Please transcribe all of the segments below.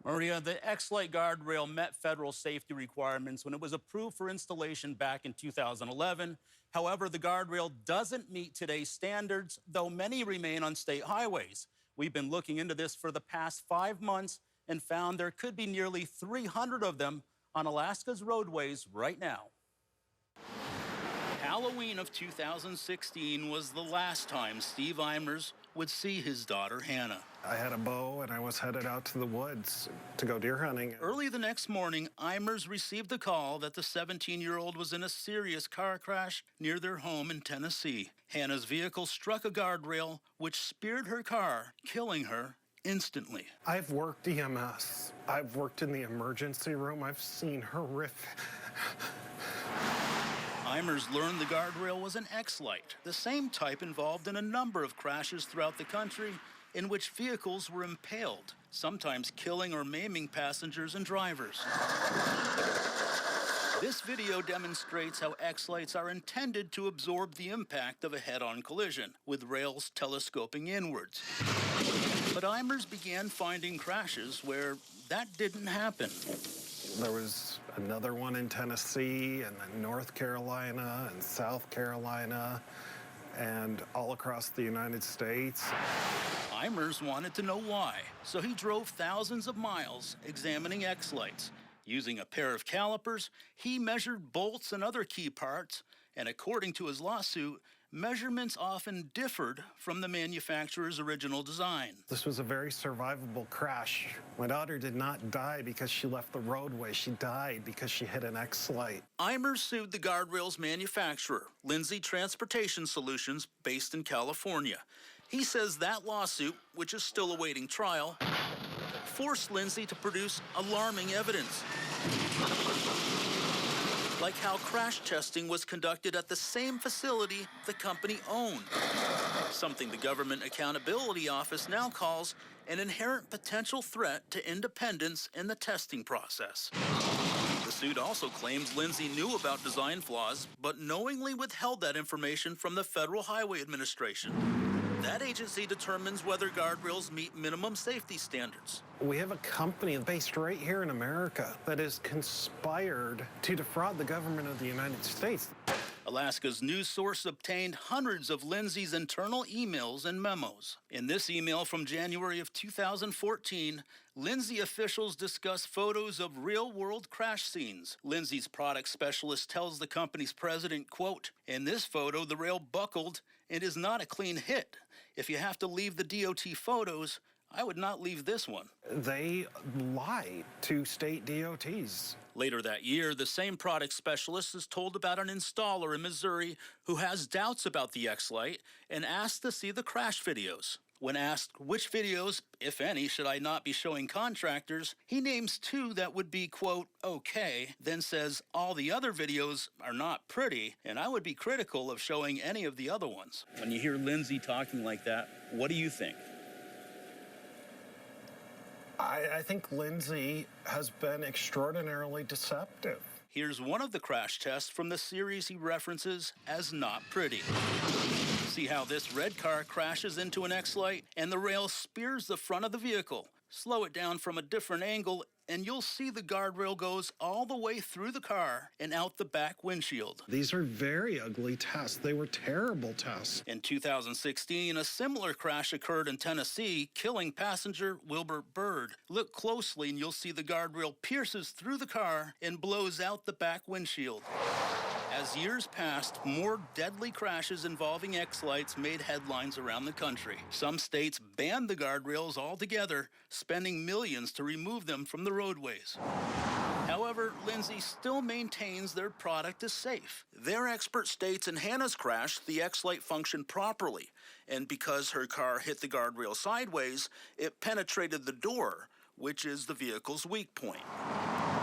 Maria, the X-Lite guardrail met federal safety requirements when it was approved for installation back in 2011. However, the guardrail doesn't meet today's standards, though many remain on state highways. We've been looking into this for the past 5 months and found there could be nearly 300 of them on Alaska's roadways right now. Halloween of 2016 was the last time Steve Eimers would see his daughter, Hannah. I had a bow and I was headed out to the woods to go deer hunting. Early the next morning, Eimers received a call that the 17-year-old was in a serious car crash near their home in Tennessee. Hannah's vehicle struck a guardrail, which speared her car, killing her instantly. I've worked EMS. I've worked in the emergency room. I've seen horrific. Eimers learned the guardrail was an X-Lite, the same type involved in a number of crashes throughout the country in which vehicles were impaled, sometimes killing or maiming passengers and drivers. This video demonstrates how X-Lites are intended to absorb the impact of a head-on collision, with rails telescoping inwards. But Eimers began finding crashes where that didn't happen. There was another one in Tennessee and then North Carolina and South Carolina and all across the United States. Eimers wanted to know why, so he drove thousands of miles examining X-Lites. Using a pair of calipers, he measured bolts and other key parts, and according to his lawsuit, measurements often differed from the manufacturer's original design. This was a very survivable crash. My daughter did not die because she left the roadway. She died because she hit an X-Lite. Eimers sued the guardrail's manufacturer, Lindsay Transportation Solutions, based in California. He says that lawsuit, which is still awaiting trial, forced Lindsay to produce alarming evidence, like how crash testing was conducted at the same facility the company owned, something the Government Accountability Office now calls an inherent potential threat to independence in the testing process. The suit also claims Lindsay knew about design flaws, but knowingly withheld that information from the Federal Highway Administration. That agency determines whether guardrails meet minimum safety standards. We have a company based right here in America that has conspired to defraud the government of the United States. Alaska's news source obtained hundreds of Lindsay's internal emails and memos. In this email from January of 2014, Lindsay officials discuss photos of real-world crash scenes. Lindsay's product specialist tells the company's president, quote, "In this photo, the rail buckled and is not a clean hit. If you have to leave the DOT photos, I would not leave this one." They lie to state DOTs. Later that year, the same product specialist is told about an installer in Missouri who has doubts about the X-Lite and asked to see the crash videos. When asked which videos, if any, should I not be showing contractors, he names 2 that would be, quote, okay, then says all the other videos are not pretty, and I would be critical of showing any of the other ones. When you hear Lindsay talking like that, what do you think? I think Lindsay has been extraordinarily deceptive. Here's one of the crash tests from the series he references as not pretty. See how this red car crashes into an X-Lite and the rail spears the front of the vehicle. Slow it down from a different angle and you'll see the guardrail goes all the way through the car and out the back windshield. These are very ugly tests. They were terrible tests. In 2016, a similar crash occurred in Tennessee, killing passenger Wilbur Bird. Look closely and you'll see the guardrail pierces through the car and blows out the back windshield. As years passed, more deadly crashes involving X-Lites made headlines around the country. Some states banned the guardrails altogether, spending millions to remove them from the roadways. However, Lindsay still maintains their product is safe. Their expert states in Hannah's crash, the X-Lite functioned properly, and because her car hit the guardrail sideways, it penetrated the door, which is the vehicle's weak point.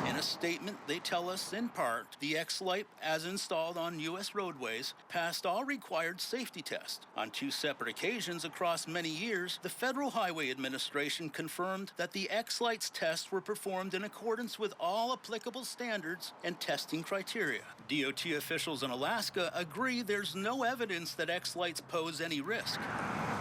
In a statement, they tell us, in part, the X-Lite, as installed on U.S. roadways, passed all required safety tests. On 2 separate occasions across many years, the Federal Highway Administration confirmed that the X-Lite's tests were performed in accordance with all applicable standards and testing criteria. DOT officials in Alaska agree there's no evidence that X-Lites pose any risk.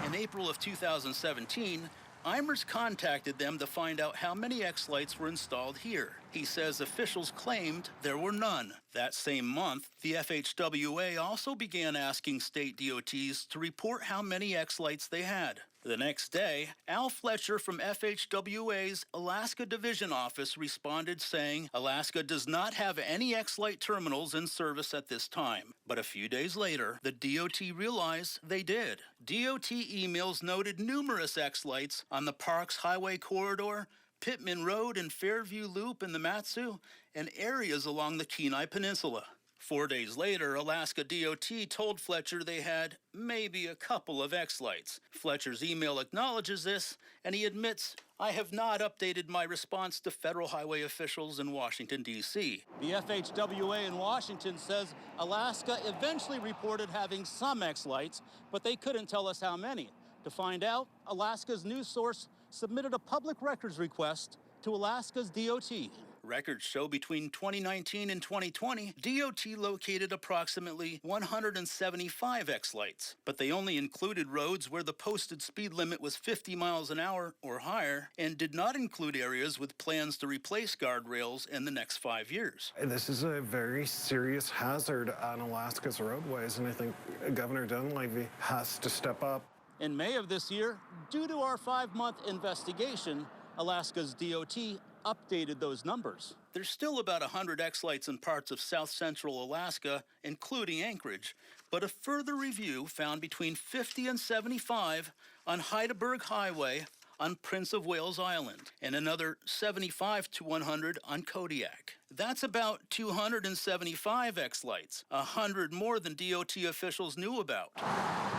In April of 2017, Eimers contacted them to find out how many X-Lights were installed here. He says officials claimed there were none. That same month, the FHWA also began asking state DOTs to report how many X-Lights they had. The next day, Al Fletcher from FHWA's Alaska Division Office responded saying Alaska does not have any X-Light terminals in service at this time. But a few days later, the DOT realized they did. DOT emails noted numerous X-Lights on the Parks Highway Corridor, Pittman Road and Fairview Loop in the Matsu, and areas along the Kenai Peninsula. 4 days later, Alaska DOT told Fletcher they had maybe a couple of X-Lights. Fletcher's email acknowledges this, and he admits, "I have not updated my response to federal highway officials in Washington, D.C." The FHWA in Washington says Alaska eventually reported having some X-Lights, but they couldn't tell us how many. To find out, Alaska's news source submitted a public records request to Alaska's DOT. Records show between 2019 and 2020, DOT located approximately 175 X-Lights, but they only included roads where the posted speed limit was 50 miles an hour or higher and did not include areas with plans to replace guardrails in the next 5 years. This is a very serious hazard on Alaska's roadways, and I think Governor Dunleavy has to step up. In May of this year, due to our 5-month investigation, Alaska's DOT updated those numbers. There's still about 100 X-Lights in parts of south central Alaska, including Anchorage, but a further review found between 50 and 75 on Heidelberg Highway on Prince of Wales Island, and another 75 to 100 on Kodiak. That's about 275 X-Lights, 100 more than DOT officials knew about.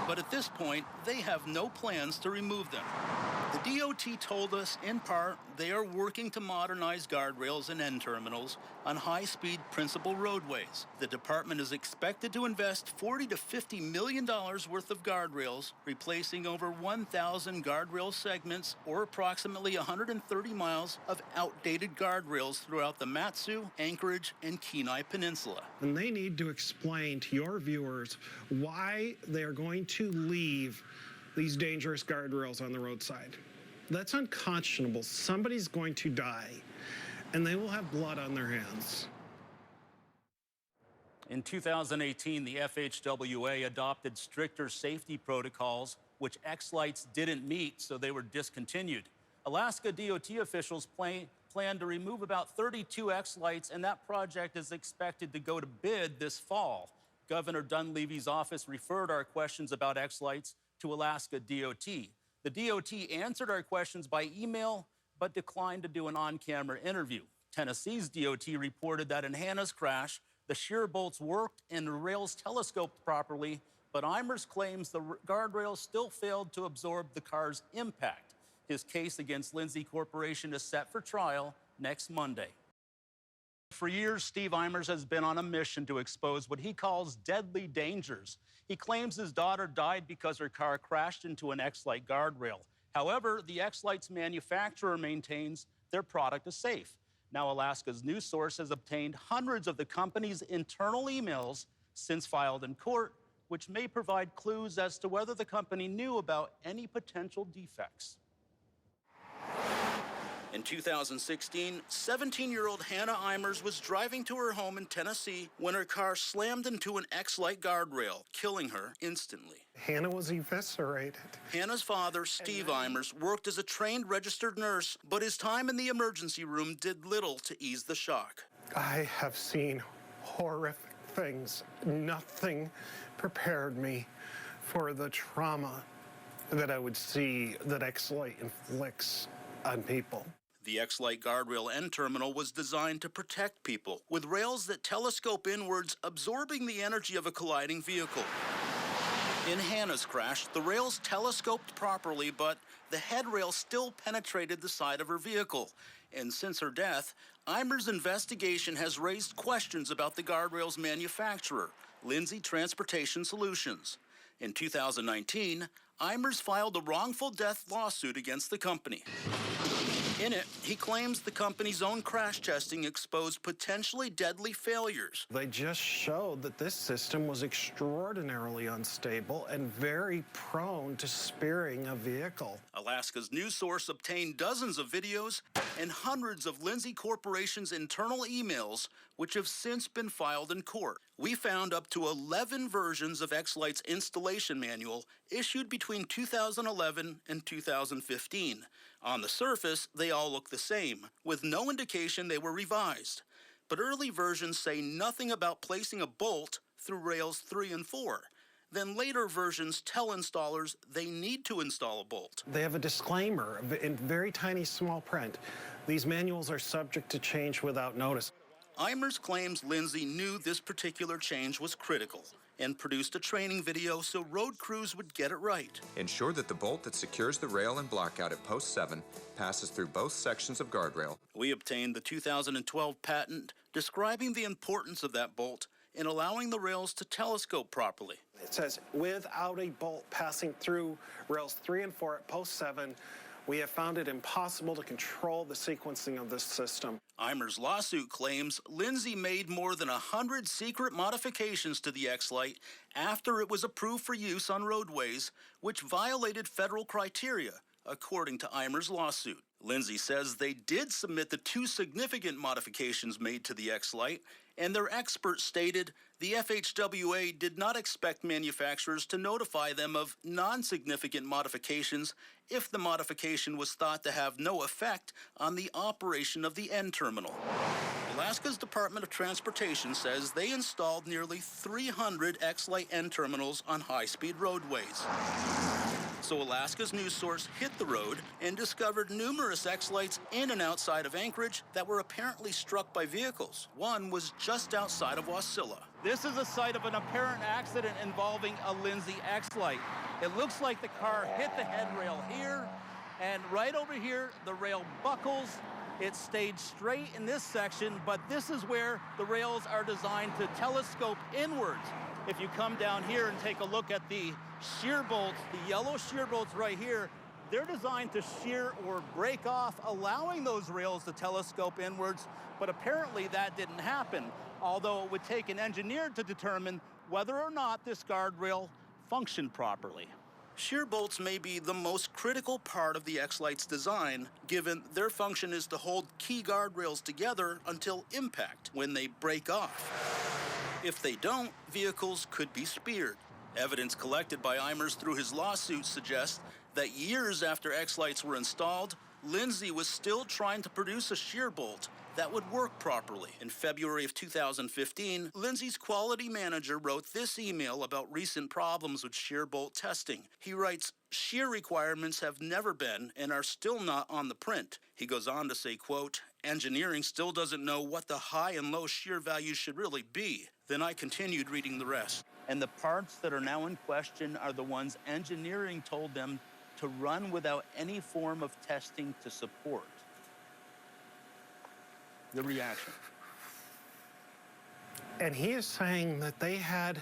But at this point, they have no plans to remove them. The DOT told us, in part, they are working to modernize guardrails and end terminals on high-speed principal roadways. The department is expected to invest $40 to $50 million worth of guardrails, replacing over 1,000 guardrail segments or approximately 130 miles of outdated guardrails throughout the Matsu, Anchorage, and Kenai Peninsula. And they need to explain to your viewers why they are going to leave these dangerous guardrails on the roadside. That's unconscionable. Somebody's going to die, and they will have blood on their hands. In 2018, the FHWA adopted stricter safety protocols, which X-Lights didn't meet, so they were discontinued. Alaska DOT officials plan to remove about 32 X-Lights, and that project is expected to go to bid this fall. Governor Dunleavy's office referred our questions about X-Lights to Alaska DOT. The DOT answered our questions by email, but declined to do an on-camera interview. Tennessee's DOT reported that in Hannah's crash, the shear bolts worked and the rails telescoped properly, but Eimers claims the guardrails still failed to absorb the car's impact. His case against Lindsay Corporation is set for trial next Monday. For years, Steve Eimers has been on a mission to expose what he calls deadly dangers. He claims his daughter died because her car crashed into an X-Light guardrail. However, the X-Light's manufacturer maintains their product is safe. Now, Alaska's news source has obtained hundreds of the company's internal emails since filed in court, which may provide clues as to whether the company knew about any potential defects. In 2016, 17-year-old Hannah Eimers was driving to her home in Tennessee when her car slammed into an X-Light guardrail, killing her instantly. Hannah was eviscerated. Hannah's father, Steve Eimers, worked as a trained registered nurse, but his time in the emergency room did little to ease the shock. I have seen horrific things. Nothing prepared me for the trauma that I would see that X-Light inflicts on people. The X-Light guardrail end terminal was designed to protect people, with rails that telescope inwards, absorbing the energy of a colliding vehicle. In Hannah's crash, the rails telescoped properly, but the headrail still penetrated the side of her vehicle. And since her death, Eimers' investigation has raised questions about the guardrail's manufacturer, Lindsay Transportation Solutions. In 2019, Eimers filed a wrongful death lawsuit against the company. In it, he claims the company's own crash testing exposed potentially deadly failures. They just showed that this system was extraordinarily unstable and very prone to spearing a vehicle. Alaska's news source obtained dozens of videos and hundreds of Lindsay Corporation's internal emails, which have since been filed in court. We found up to 11 versions of X-Lite's installation manual issued between 2011 and 2015. On the surface, they all look the same, with no indication they were revised. But early versions say nothing about placing a bolt through rails 3 and 4. Then later versions tell installers they need to install a bolt. They have a disclaimer in very tiny small print. These manuals are subject to change without notice. Eimers claims Lindsay knew this particular change was critical and produced a training video so road crews would get it right. Ensure that the bolt that secures the rail and blockout at post 7 passes through both sections of guardrail. We obtained the 2012 patent describing the importance of that bolt in allowing the rails to telescope properly. It says, without a bolt passing through rails 3 and 4 at post 7, we have found it impossible to control the sequencing of this system. Eimers' lawsuit claims Lindsay made more than 100 secret modifications to the X-Lite after it was approved for use on roadways, which violated federal criteria, according to Eimers' lawsuit. Lindsay says they did submit the 2 significant modifications made to the X-Lite, and their experts stated the FHWA did not expect manufacturers to notify them of non-significant modifications if the modification was thought to have no effect on the operation of the end terminal. Alaska's Department of Transportation says they installed nearly 300 X-Lite end terminals on high-speed roadways. So Alaska's news source hit the road and discovered numerous X-Lites in and outside of Anchorage that were apparently struck by vehicles. One was just outside of Wasilla. This is the site of an apparent accident involving a Lindsay X-Lite. It looks like the car hit the headrail here, and right over here, the rail buckles. It stayed straight in this section, but this is where the rails are designed to telescope inwards. If you come down here and take a look at the shear bolts, the yellow shear bolts right here, they're designed to shear or break off, allowing those rails to telescope inwards, but apparently that didn't happen, although it would take an engineer to determine whether or not this guardrail functioned properly. Shear bolts may be the most critical part of the X-Lite's design, given their function is to hold key guardrails together until impact, when they break off. If they don't, vehicles could be speared. Evidence collected by Eimers through his lawsuit suggests that years after X-Lites were installed, Lindsay was still trying to produce a shear bolt that would work properly. In February of 2015, Lindsay's quality manager wrote this email about recent problems with shear bolt testing. He writes, "Shear requirements have never been and are still not on the print." He goes on to say, quote, "Engineering still doesn't know what the high and low shear values should really be." Then I continued reading the rest. And the parts that are now in question are the ones engineering told them to run without any form of testing to support. The reaction. And he is saying that that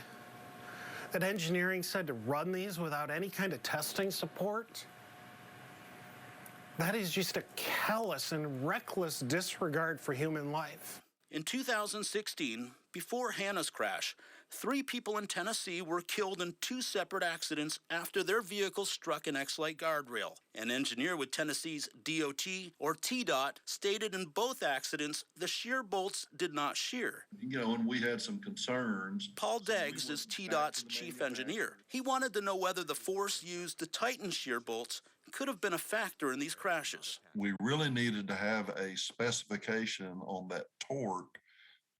engineering said to run these without any kind of testing support? That is just a callous and reckless disregard for human life. In 2016, before Hannah's crash, 3 people in Tennessee were killed in 2 separate accidents after their vehicles struck an X-Lite guardrail. An engineer with Tennessee's DOT or TDOT stated in both accidents the shear bolts did not shear. And we had some concerns. Paul Deggs is TDOT's chief engineer. He wanted to know whether the force used to tighten shear bolts could have been a factor in these crashes. We really needed to have a specification on that torque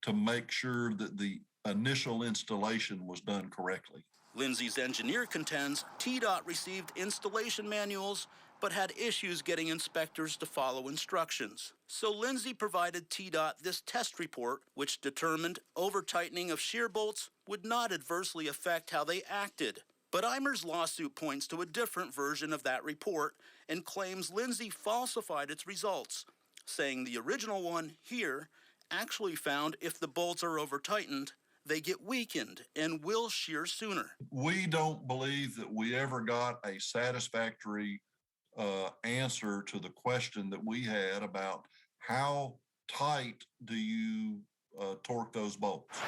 to make sure that the initial installation was done correctly. Lindsay's engineer contends TDOT received installation manuals but had issues getting inspectors to follow instructions. So Lindsay provided TDOT this test report, which determined over-tightening of shear bolts would not adversely affect how they acted. But Eimers' lawsuit points to a different version of that report and claims Lindsay falsified its results, saying the original one here actually found if the bolts are over-tightened, they get weakened and will shear sooner. We don't believe that we ever got a satisfactory answer to the question that we had about how tight do you torque those bolts.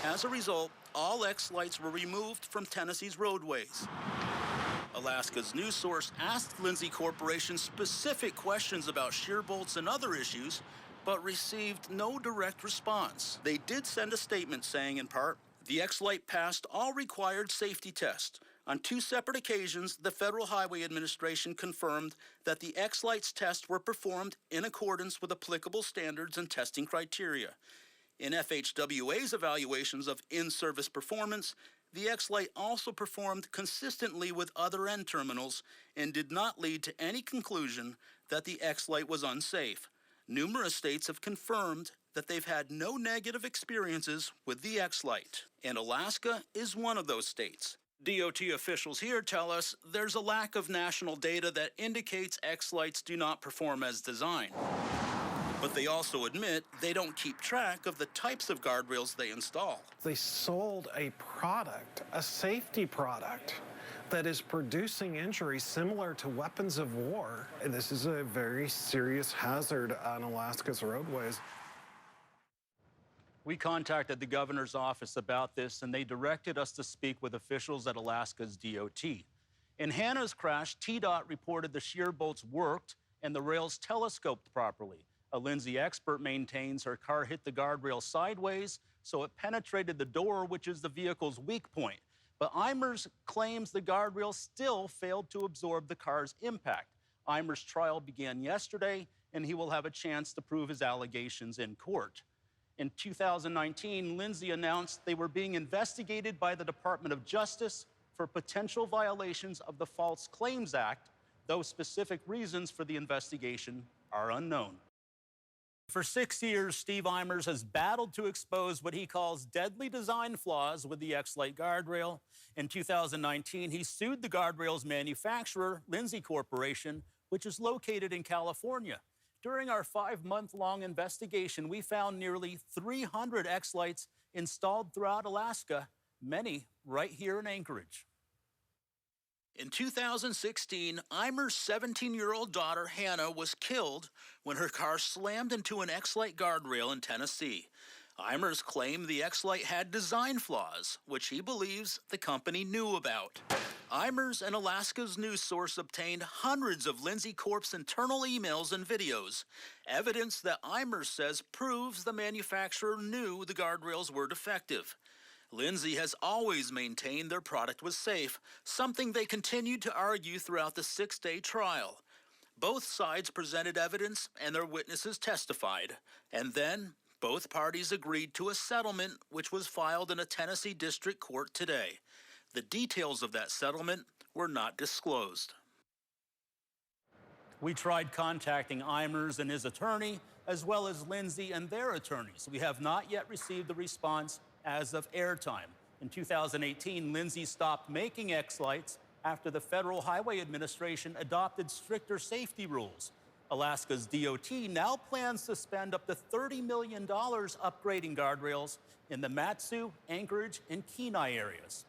As a result, all X-Lites were removed from Tennessee's roadways. Alaska's news source asked Lindsay Corporation specific questions about shear bolts and other issues, but received no direct response. They did send a statement saying, in part, the X-Lite passed all required safety tests. On 2 separate occasions, the Federal Highway Administration confirmed that the X-Lite's tests were performed in accordance with applicable standards and testing criteria. In FHWA's evaluations of in-service performance, the X-Lite also performed consistently with other end terminals and did not lead to any conclusion that the X-Lite was unsafe. Numerous states have confirmed that they've had no negative experiences with the X-Lite, and Alaska is one of those states. DOT officials here tell us there's a lack of national data that indicates X-Lites do not perform as designed. But they also admit they don't keep track of the types of guardrails they install. They sold a product, a safety product, that is producing injuries similar to weapons of war. And this is a very serious hazard on Alaska's roadways. We contacted the governor's office about this, and they directed us to speak with officials at Alaska's DOT. In Hannah's crash, TDOT reported the shear bolts worked and the rails telescoped properly. A Lindsay expert maintains her car hit the guardrail sideways, so it penetrated the door, which is the vehicle's weak point. But Eimers claims the guardrail still failed to absorb the car's impact. Eimers' trial began yesterday, and he will have a chance to prove his allegations in court. In 2019, Lindsay announced they were being investigated by the Department of Justice for potential violations of the False Claims Act, though specific reasons for the investigation are unknown. For 6 years, Steve Eimers has battled to expose what he calls deadly design flaws with the X-Lite guardrail. In 2019, he sued the guardrail's manufacturer, Lindsay Corporation, which is located in California. During our 5-month-long investigation, we found nearly 300 X-Lites installed throughout Alaska, many right here in Anchorage. In 2016, Eimers' 17-year-old daughter, Hannah, was killed when her car slammed into an X-Lite guardrail in Tennessee. Eimers claimed the X-Lite had design flaws, which he believes the company knew about. Eimers and Alaska's news source obtained hundreds of Lindsay Corp's internal emails and videos, evidence that Eimers says proves the manufacturer knew the guardrails were defective. Lindsay has always maintained their product was safe, something they continued to argue throughout the 6-day trial. Both sides presented evidence and their witnesses testified, and then both parties agreed to a settlement which was filed in a Tennessee district court today. The details of that settlement were not disclosed. We tried contacting Eimers and his attorney, as well as Lindsay and their attorneys. We have not yet received a response as of airtime. In 2018, Lindsay stopped making X-Lites after the Federal Highway Administration adopted stricter safety rules. Alaska's DOT now plans to spend up to $30 million upgrading guardrails in the Matsu, Anchorage, and Kenai areas.